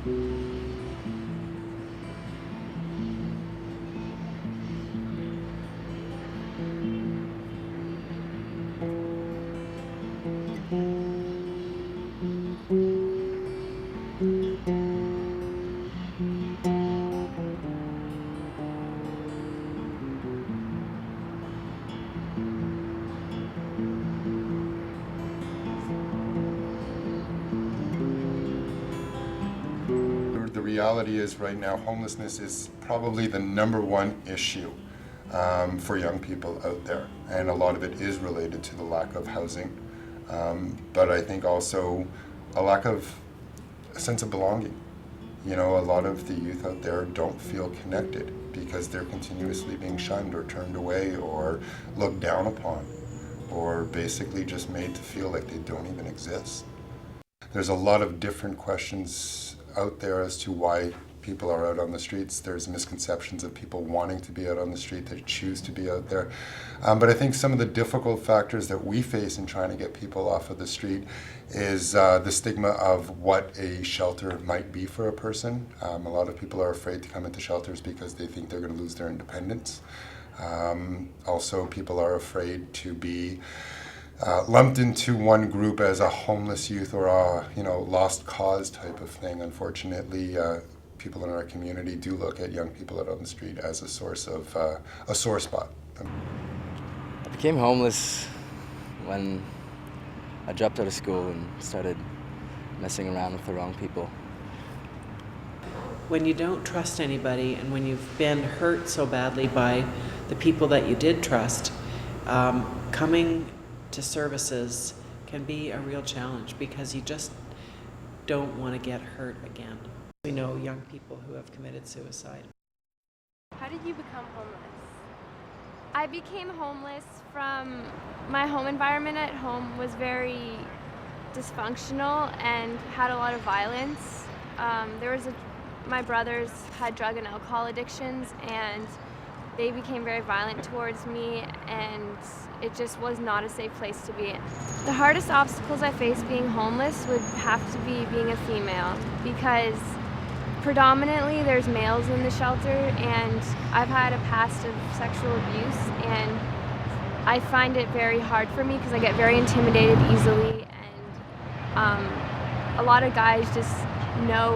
The reality is right now homelessness is probably the number one issue for young people out there, and a lot of it is related to the lack of housing, but I think also a lack of a sense of belonging. You know, a lot of the youth out there don't feel connected because they're continuously being shunned or turned away or looked down upon, or basically just made to feel like they don't even exist. There's a lot of different questions out there as to why people are out on the streets. There's misconceptions of people wanting to be out on the street, that choose to be out there. But I think some of the difficult factors that we face in trying to get people off of the street is the stigma of what a shelter might be for a person. A lot of people are afraid to come into shelters because they think they're going to lose their independence. Also, people are afraid to be lumped into one group as a homeless youth or a lost cause type of thing. Unfortunately, people in our community do look at young people out on the street as a source of a sore spot. I became homeless when I dropped out of school and started messing around with the wrong people. When you don't trust anybody and when you've been hurt so badly by the people that you did trust, coming to services can be a real challenge because you just don't want to get hurt again. We know young people who have committed suicide. How did you become homeless? I became homeless from my home environment at home was very dysfunctional and had a lot of violence. My brothers had drug and alcohol addictions, and they became very violent towards me, and it just was not a safe place to be in. The hardest obstacles I faced being homeless would have to be being a female, because predominantly there's males in the shelter, and I've had a past of sexual abuse, and I find it very hard for me because I get very intimidated easily, and a lot of guys just know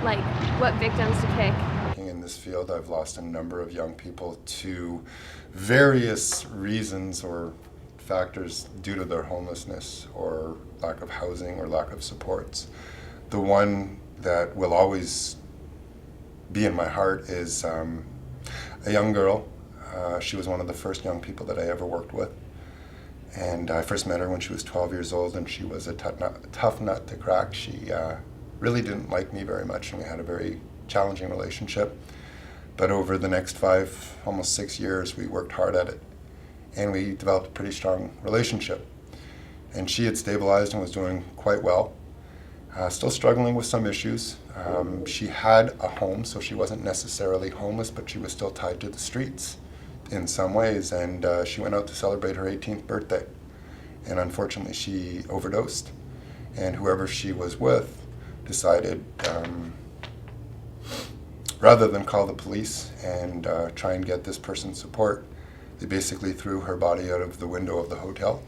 like what victims to pick. In this field, I've lost a number of young people to various reasons or factors due to their homelessness or lack of housing or lack of supports. The one that will always be in my heart is a young girl. She was one of the first young people that I ever worked with. And I first met her when she was 12 years old, and she was a tough nut to crack. She really didn't like me very much, and we had a very challenging relationship. But over the next 5, almost 6 years, we worked hard at it, and we developed a pretty strong relationship. And she had stabilized and was doing quite well, still struggling with some issues. She had a home, so she wasn't necessarily homeless, but she was still tied to the streets in some ways. And she went out to celebrate her 18th birthday, and unfortunately she overdosed. And whoever she was with decided, rather than call the police and try and get this person support, they basically threw her body out of the window of the hotel,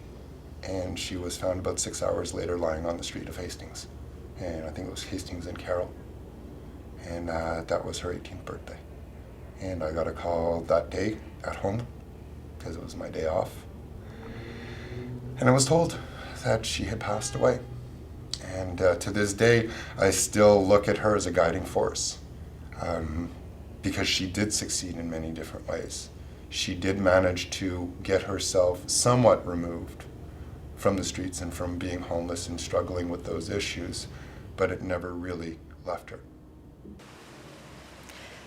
and she was found about 6 hours later lying on the street of Hastings. And I think it was Hastings and Carroll. And that was her 18th birthday. And I got a call that day at home, because it was my day off. And I was told that she had passed away. And to this day, I still look at her as a guiding force, because she did succeed in many different ways. She did manage to get herself somewhat removed from the streets and from being homeless and struggling with those issues, but it never really left her.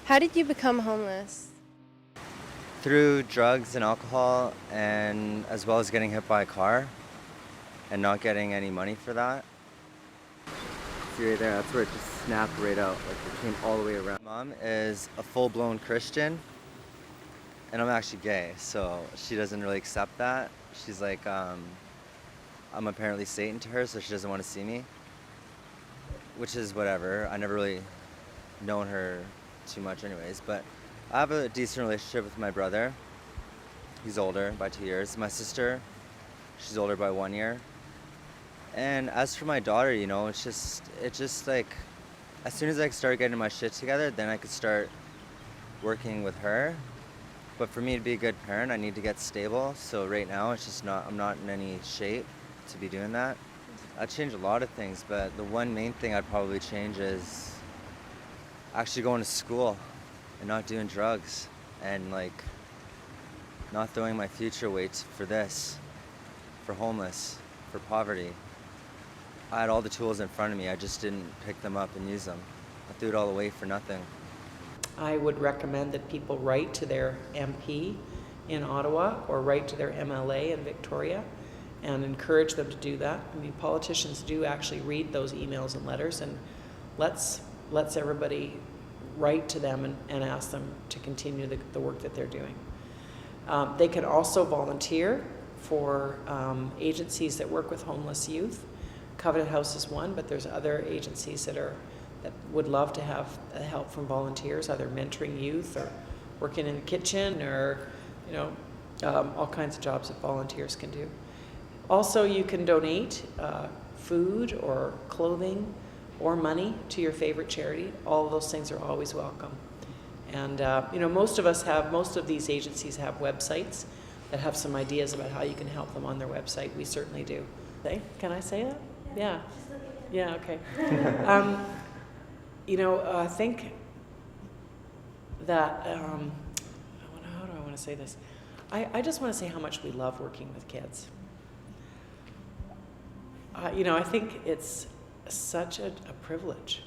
How did you become homeless? Through drugs and alcohol, and as well as getting hit by a car and not getting any money for that. See right there, that's where it just snapped right out, like it came all the way around. Mom is a full-blown Christian, and I'm actually gay, so she doesn't really accept that. She's like, I'm apparently Satan to her, so she doesn't want to see me. which is whatever. I never really known her too much anyways, but I have a decent relationship with my brother. He's older by 2 years. My sister, she's older by 1 year. And as for my daughter, you know, it's just like, as soon as I start getting my shit together, then I could start working with her. But for me to be a good parent, I need to get stable. So right now, it's just not, I'm not in any shape to be doing that. I'd change a lot of things, but the one main thing I'd probably change is actually going to school and not doing drugs and like not throwing my future away for this, for homeless, for poverty. I had all the tools in front of me, I just didn't pick them up and use them. I threw it all away for nothing. I would recommend that people write to their MP in Ottawa or write to their MLA in Victoria and encourage them to do that. I mean, politicians do actually read those emails and letters, and let's everybody write to them and ask them to continue the work that they're doing. They can also volunteer for agencies that work with homeless youth. Covenant House is one, but there's other agencies that would love to have help from volunteers, either mentoring youth or working in the kitchen, or you know, all kinds of jobs that volunteers can do. Also, you can donate food or clothing or money to your favorite charity. All of those things are always welcome. And you know, most of these agencies have websites that have some ideas about how you can help them on their website. We certainly do. Can I say that? Yeah. Yeah, okay. You know, I think that, how do I want to say this? I just want to say how much we love working with kids. You know, I think it's such a privilege.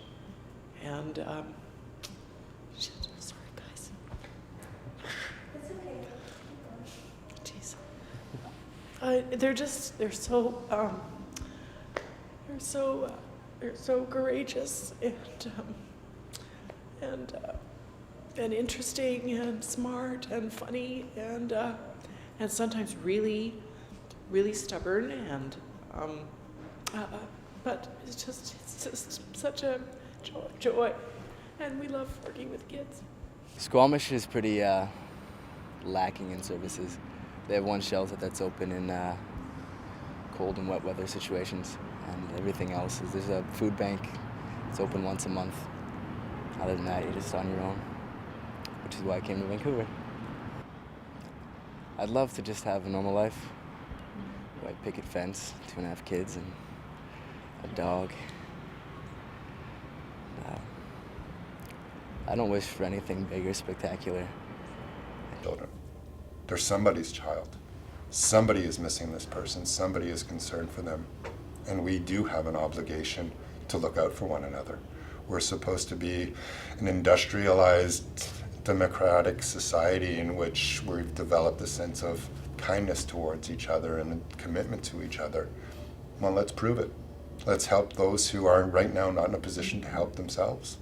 And, shit, sorry guys. It's okay. Jeez. They're so courageous and interesting and smart and funny and sometimes really, really stubborn and but it's just such a joy, and we love working with kids. Squamish is pretty lacking in services. They have one shelter that's open in cold and wet weather situations, and everything else is there's a food bank. It's open once a month. Other than that, you're just on your own, which is why I came to Vancouver. I'd love to just have a normal life. White picket fence, 2.5 kids, and a dog. I don't wish for anything big or spectacular. Children. They're somebody's child. Somebody is missing this person. Somebody is concerned for them. And we do have an obligation to look out for one another. We're supposed to be an industrialized, democratic society in which we've developed a sense of kindness towards each other and a commitment to each other. Well, let's prove it. Let's help those who are right now not in a position to help themselves.